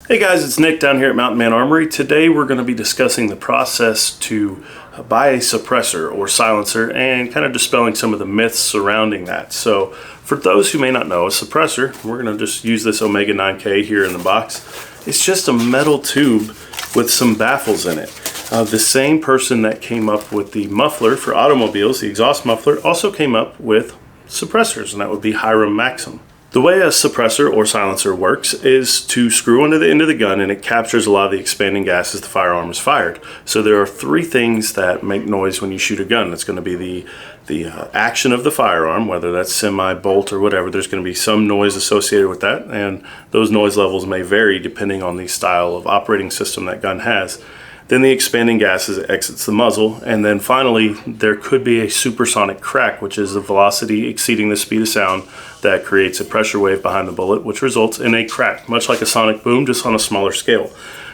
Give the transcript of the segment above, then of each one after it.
Hey guys, it's Nick down here at Man Armory. Today we're going to be discussing the process to buy a suppressor or silencer and kind of dispelling some of the myths surrounding that. So for those who may not know, a suppressor, we're going to just use this Omega 9K here in the box. It's just a metal tube with some baffles in it. The same person that came up with the muffler for automobiles, the exhaust muffler, also came up with suppressors, and that would be Hiram Maxim. The way a suppressor or silencer works is to screw onto the end of the gun, and it captures a lot of the expanding gas as the firearm is fired. So there are three things that make noise when you shoot a gun. It's going to be the action of the firearm, whether that's semi, bolt, or whatever. There's going to be some noise associated with that, and those noise levels may vary depending on the style of operating system that gun has. Then the expanding gas as it exits the muzzle, and then finally there could be a supersonic crack, which is the velocity exceeding the speed of sound that creates a pressure wave behind the bullet, which results in a crack, much like a sonic boom, just on a smaller scale.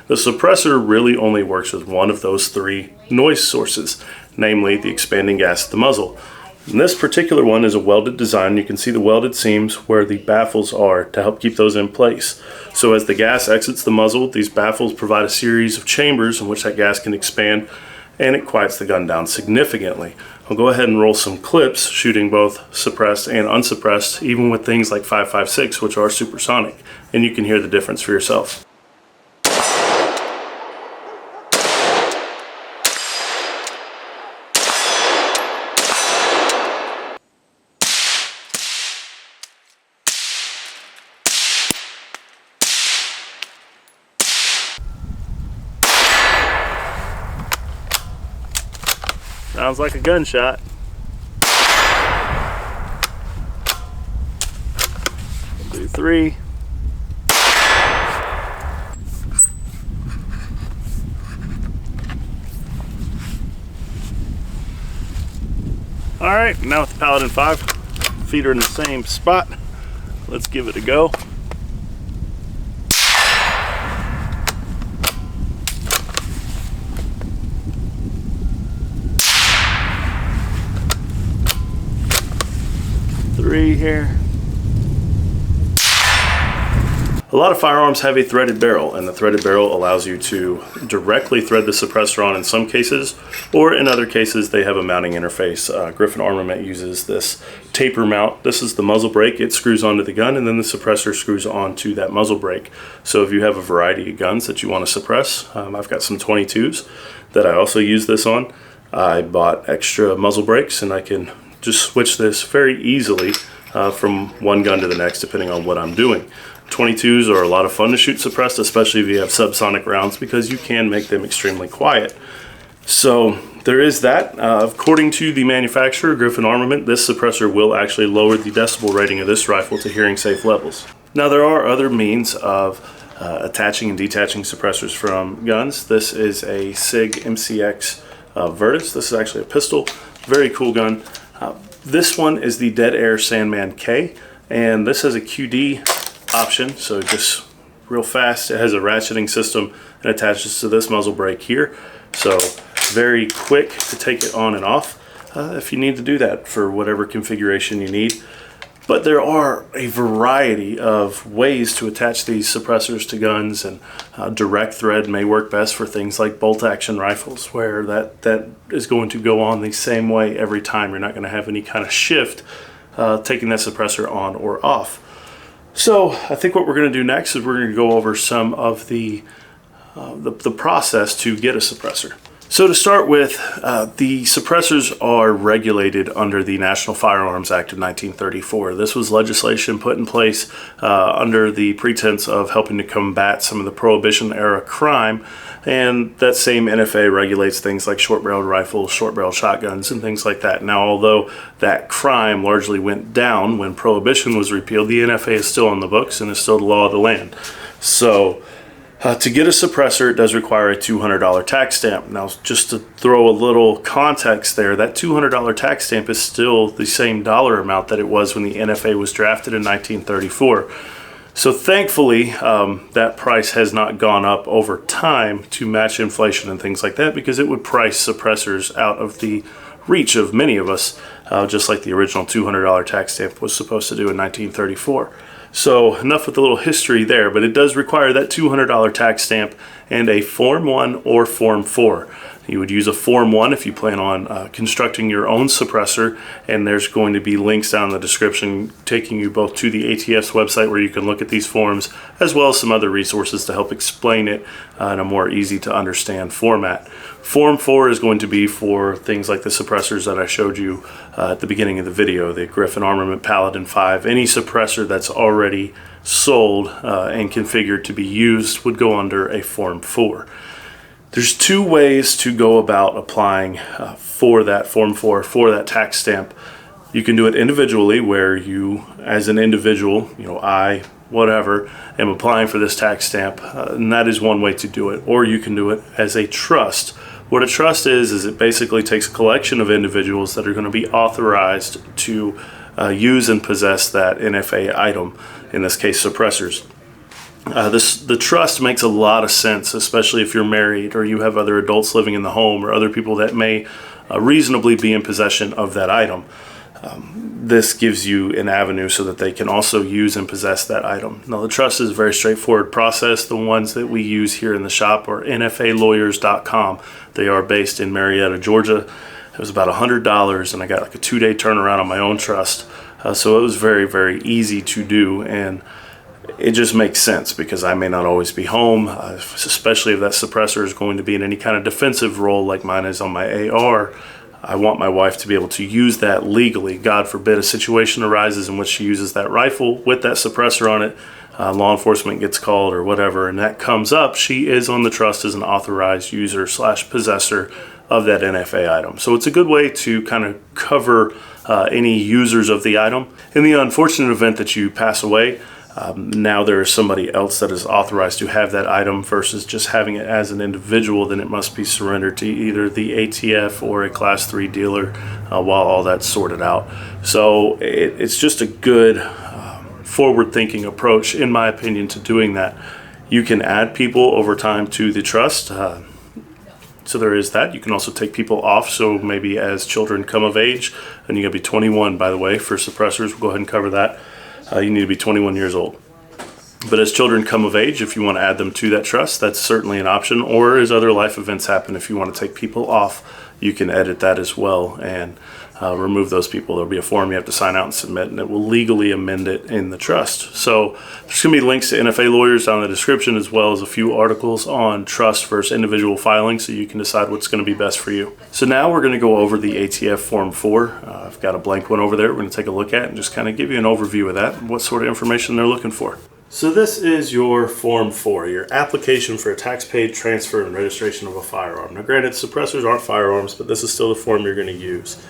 The suppressor really only works with one of those three noise sources, namely the expanding gas at the muzzle. And this particular one is a welded design. You can see the welded seams where the baffles are to help keep those in place. So as the gas exits the muzzle, these baffles provide a series of chambers in which that gas can expand, and it quiets the gun down significantly. I'll go ahead and roll some clips shooting both suppressed and unsuppressed, even with things like 5.56, which are supersonic, and you can hear the difference for yourself. Sounds like a gunshot. We'll do 3. Alright, now with the Paladin 5, feet are in the same spot. Let's give it a go. Here. A lot of firearms have a threaded barrel, and the threaded barrel allows you to directly thread the suppressor on in some cases, or in other cases they have a mounting interface. Griffin Armament uses this taper mount. This is the muzzle brake. It screws onto the gun, and then the suppressor screws onto that muzzle brake. So if you have a variety of guns that you want to suppress, I've got some 22s that I also use this on. I bought extra muzzle brakes, and I can just switch this very easily from one gun to the next depending on what I'm doing. 22s are a lot of fun to shoot suppressed, especially if you have subsonic rounds, because you can make them extremely quiet. So there is that. According to the manufacturer, Griffin Armament, this suppressor will actually lower the decibel rating of this rifle to hearing safe levels. Now there are other means of attaching and detaching suppressors from guns. This is a SIG MCX Virtus. This is actually a pistol. Very cool gun. This one is the Dead Air Sandman K, and this has a QD option, so just real fast. It has a ratcheting system and attaches to this muzzle brake here, so very quick to take it on and off if you need to do that for whatever configuration you need. But there are a variety of ways to attach these suppressors to guns, and direct thread may work best for things like bolt action rifles, where that is going to go on the same way every time. You're not going to have any kind of shift taking that suppressor on or off. So I think what we're going to do next is we're going to go over some of the process to get a suppressor. So to start with, the suppressors are regulated under the National Firearms Act of 1934. This was legislation put in place under the pretense of helping to combat some of the Prohibition-era crime, and that same NFA regulates things like short-barreled rifles, short-barreled shotguns, and things like that. Now, although that crime largely went down when Prohibition was repealed, the NFA is still on the books and is still the law of the land. So to get a suppressor, it does require a $200 tax stamp. Now, just to throw a little context there, that $200 tax stamp is still the same dollar amount that it was when the NFA was drafted in 1934. So thankfully, that price has not gone up over time to match inflation and things like that, because it would price suppressors out of the reach of many of us, just like the original $200 tax stamp was supposed to do in 1934. So enough with the little history there, but it does require that $200 tax stamp and a Form 1 or Form 4. You would use a Form 1 if you plan on constructing your own suppressor, and there's going to be links down in the description taking you both to the ATF's website where you can look at these forms, as well as some other resources to help explain it in a more easy to understand format. Form 4 is going to be for things like the suppressors that I showed you at the beginning of the video, the Griffin Armament Paladin 5. Any suppressor that's already sold and configured to be used would go under a Form 4. There's two ways to go about applying for that Form 4, for that tax stamp. You can do it individually, where you, as an individual, I, whatever, am applying for this tax stamp, and that is one way to do it. Or you can do it as a trust. What a trust is it basically takes a collection of individuals that are going to be authorized to use and possess that NFA item, in this case suppressors. The trust makes a lot of sense, especially if you're married or you have other adults living in the home or other people that may reasonably be in possession of that item. This gives you an avenue so that they can also use and possess that item. Now, the trust is a very straightforward process. The ones that we use here in the shop are nfalawyers.com. They are based in Marietta, Georgia. It was about $100, and I got like a 2-day turnaround on my own trust. So it was very, very easy to do, and it just makes sense because I may not always be home, especially if that suppressor is going to be in any kind of defensive role like mine is on my AR. I want my wife to be able to use that legally. God forbid a situation arises in which she uses that rifle with that suppressor on it, law enforcement gets called or whatever, and that comes up, she is on the trust as an authorized user / possessor of that NFA item. So it's a good way to kind of cover any users of the item. In the unfortunate event that you pass away, now there is somebody else that is authorized to have that item versus just having it as an individual, then it must be surrendered to either the ATF or a Class 3 dealer while all that's sorted out. So it's just a good forward-thinking approach, in my opinion, to doing that. You can add people over time to the trust. So there is that. You can also take people off. So maybe as children come of age, and you got to be 21, by the way, for suppressors. We'll go ahead and cover that. You need to be 21 years old. But as children come of age, if you want to add them to that trust, that's certainly an option. Or as other life events happen, if you want to take people off, you can edit that as well and remove those people. There'll be a form you have to sign out and submit, and it will legally amend it in the trust. So there's going to be links to NFA lawyers down in the description, as well as a few articles on trust versus individual filing, so you can decide what's going to be best for you. So now we're going to go over the ATF Form 4. I've got a blank one over there we're going to take a look at and just kind of give you an overview of that and what sort of information they're looking for. So this is your Form 4, your application for a tax-paid transfer and registration of a firearm. Now granted, suppressors aren't firearms, but this is still the form you're going to use.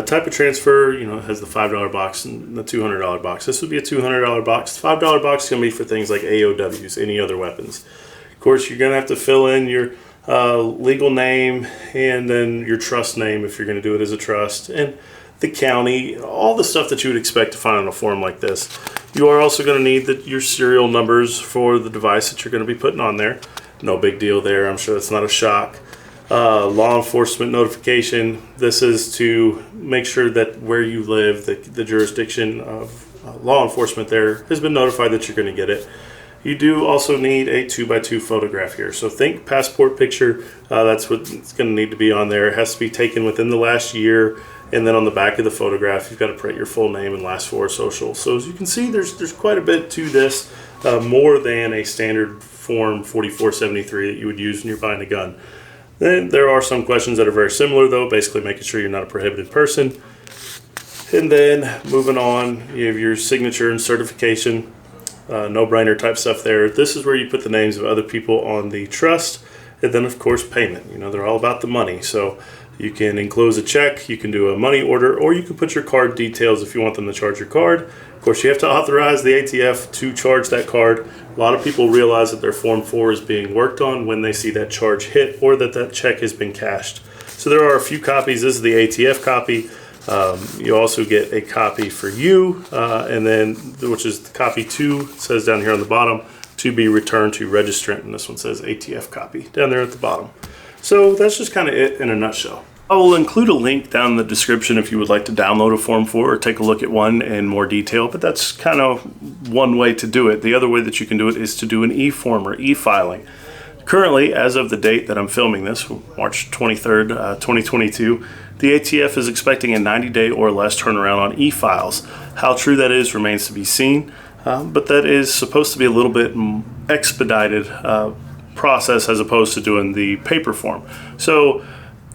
Type of transfer, it has the $5 box and the $200 box. This would be a $200 box. The $5 box is going to be for things like AOWs, any other weapons. Of course, you're going to have to fill in your legal name and then your trust name if you're going to do it as a trust, and the county, all the stuff that you would expect to find on a form like this. You are also going to need your serial numbers for the device that you're going to be putting on there. No big deal there. I'm sure that's not a shock. Law enforcement notification. This is to make sure that where you live, the jurisdiction of law enforcement there has been notified that you're going to get it. You do also need a 2x2 photograph here. So think passport picture. That's what it's going to need to be on there. It has to be taken within the last year. And then on the back of the photograph, you've got to print your full name and last four social. So as you can see, there's quite a bit to this, more than a standard Form 4473 that you would use when you're buying a gun. Then there are some questions that are very similar, though, basically making sure you're not a prohibited person. And then moving on, you have your signature and certification, no-brainer type stuff there. This is where you put the names of other people on the trust. And then, of course, payment. They're all about the money. So you can enclose a check, you can do a money order, or you can put your card details if you want them to charge your card. Of course, you have to authorize the ATF to charge that card. A lot of people realize that their Form 4 is being worked on when they see that charge hit or that check has been cashed. So there are a few copies. This is the ATF copy. You also get a copy for you, and then which is copy 2, it says down here on the bottom, to be returned to registrant, and this one says ATF copy down there at the bottom. So that's just kind of it in a nutshell. I will include a link down in the description if you would like to download a Form 4 or take a look at one in more detail, but that's kind of one way to do it. The other way that you can do it is to do an e-form or e-filing. Currently, as of the date that I'm filming this, March 23rd, 2022, the ATF is expecting a 90-day or less turnaround on e-files. How true that is remains to be seen, but that is supposed to be a little bit expedited process as opposed to doing the paper form. So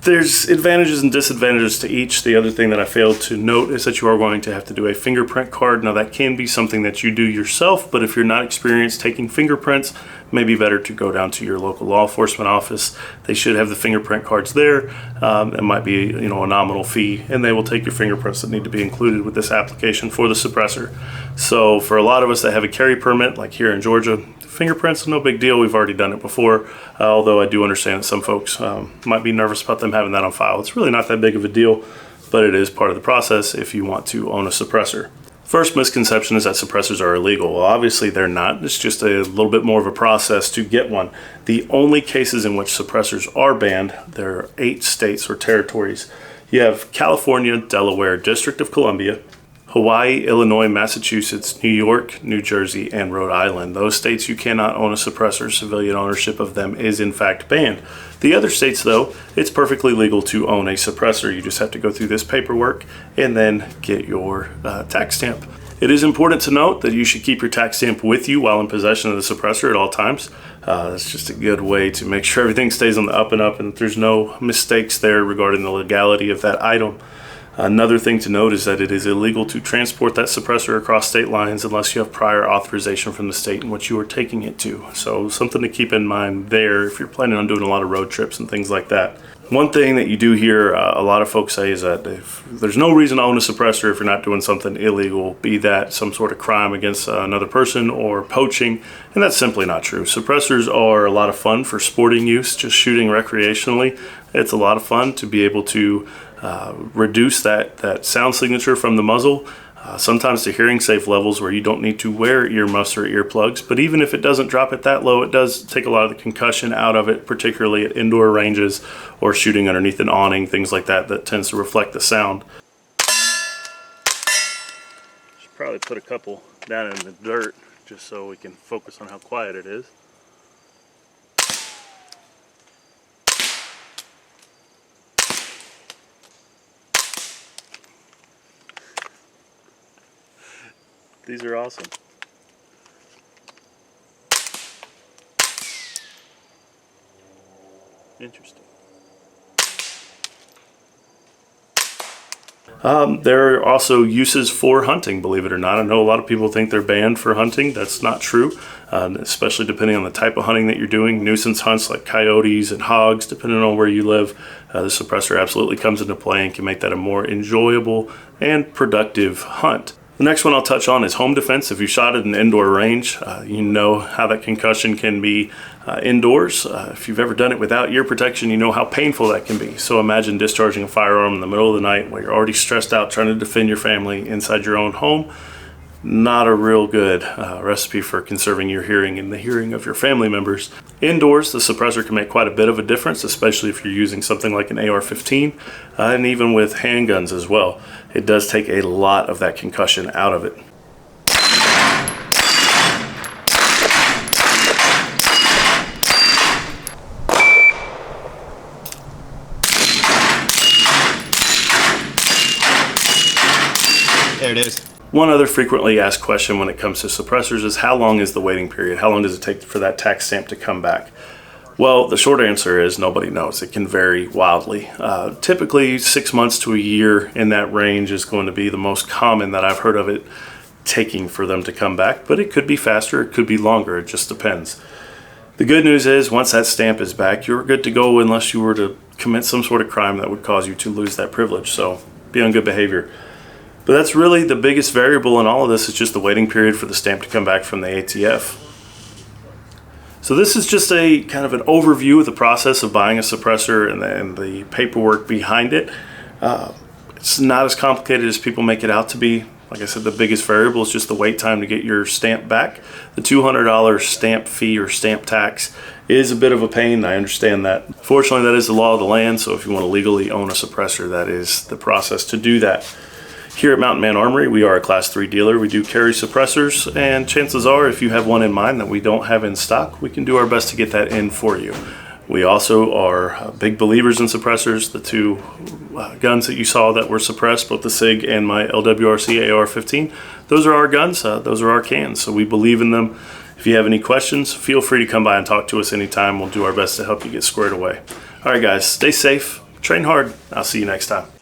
there's advantages and disadvantages to each. The other thing that I failed to note is that you are going to have to do a fingerprint card. Now that can be something that you do yourself, but if you're not experienced taking fingerprints, it may be better to go down to your local law enforcement office. They should have the fingerprint cards there. It might be a nominal fee, and they will take your fingerprints that need to be included with this application for the suppressor. So for a lot of us that have a carry permit, like here in Georgia, fingerprints, no big deal. We've already done it before, although I do understand that some folks might be nervous about them having that on file. It's really not that big of a deal, but it is part of the process if you want to own a suppressor. First misconception is that suppressors are illegal. Well, obviously they're not. It's just a little bit more of a process to get one. The only cases in which suppressors are banned, there are 8 states or territories. You have California, Delaware, District of Columbia, Hawaii, Illinois, Massachusetts, New York, New Jersey, and Rhode Island. Those states you cannot own a suppressor. Civilian ownership of them is in fact banned. The other states though, it's perfectly legal to own a suppressor. You just have to go through this paperwork and then get your tax stamp. It is important to note that you should keep your tax stamp with you while in possession of the suppressor at all times. That's just a good way to make sure everything stays on the up and up and that there's no mistakes there regarding the legality of that item. Another thing to note is that it is illegal to transport that suppressor across state lines unless you have prior authorization from the state in which you are taking it to. So something to keep in mind there if you're planning on doing a lot of road trips and things like that. One thing that you do hear a lot of folks say is that if there's no reason to own a suppressor if you're not doing something illegal, be that some sort of crime against another person or poaching, and that's simply not true. Suppressors are a lot of fun for sporting use, just shooting recreationally. It's a lot of fun to be able to reduce that sound signature from the muzzle, sometimes to hearing safe levels where you don't need to wear earmuffs or earplugs. But even if it doesn't drop it that low, it does take a lot of the concussion out of it, particularly at indoor ranges or shooting underneath an awning, things like that, that tends to reflect the sound. Should probably put a couple down in the dirt just so we can focus on how quiet it is. These are awesome. Interesting. There are also uses for hunting, believe it or not. I know a lot of people think they're banned for hunting. That's not true, especially depending on the type of hunting that you're doing. Nuisance hunts like coyotes and hogs, depending on where you live, the suppressor absolutely comes into play and can make that a more enjoyable and productive hunt. The next one I'll touch on is home defense. If you shot at an indoor range, you know how that concussion can be indoors. If you've ever done it without ear protection, you know how painful that can be. So imagine discharging a firearm in the middle of the night while you're already stressed out trying to defend your family inside your own home. Not a real good recipe for conserving your hearing and the hearing of your family members. Indoors, the suppressor can make quite a bit of a difference, especially if you're using something like an AR-15, and even with handguns as well. It does take a lot of that concussion out of it. There it is. One other frequently asked question when it comes to suppressors is how long is the waiting period? How long does it take for that tax stamp to come back? Well, the short answer is nobody knows. It can vary wildly. Typically 6 months to a year in that range is going to be the most common that I've heard of it taking for them to come back, but it could be faster, it could be longer, it just depends. The good news is once that stamp is back, you're good to go unless you were to commit some sort of crime that would cause you to lose that privilege, so be on good behavior. But that's really the biggest variable in all of this is just the waiting period for the stamp to come back from the ATF. So this is just a kind of an overview of the process of buying a suppressor and the paperwork behind it. It's not as complicated as people make it out to be. Like I said, the biggest variable is just the wait time to get your stamp back. The $200 stamp fee or stamp tax is a bit of a pain. I understand that. Fortunately, that is the law of the land, so if you want to legally own a suppressor, that is the process to do that. Here at Man Armory, we are a Class 3 dealer. We do carry suppressors, and chances are, if you have one in mind that we don't have in stock, we can do our best to get that in for you. We also are big believers in suppressors. The two guns that you saw that were suppressed, both the SIG and my LWRC AR-15, those are our guns, those are our cans, so we believe in them. If you have any questions, feel free to come by and talk to us anytime. We'll do our best to help you get squared away. All right, guys, stay safe, train hard. I'll see you next time.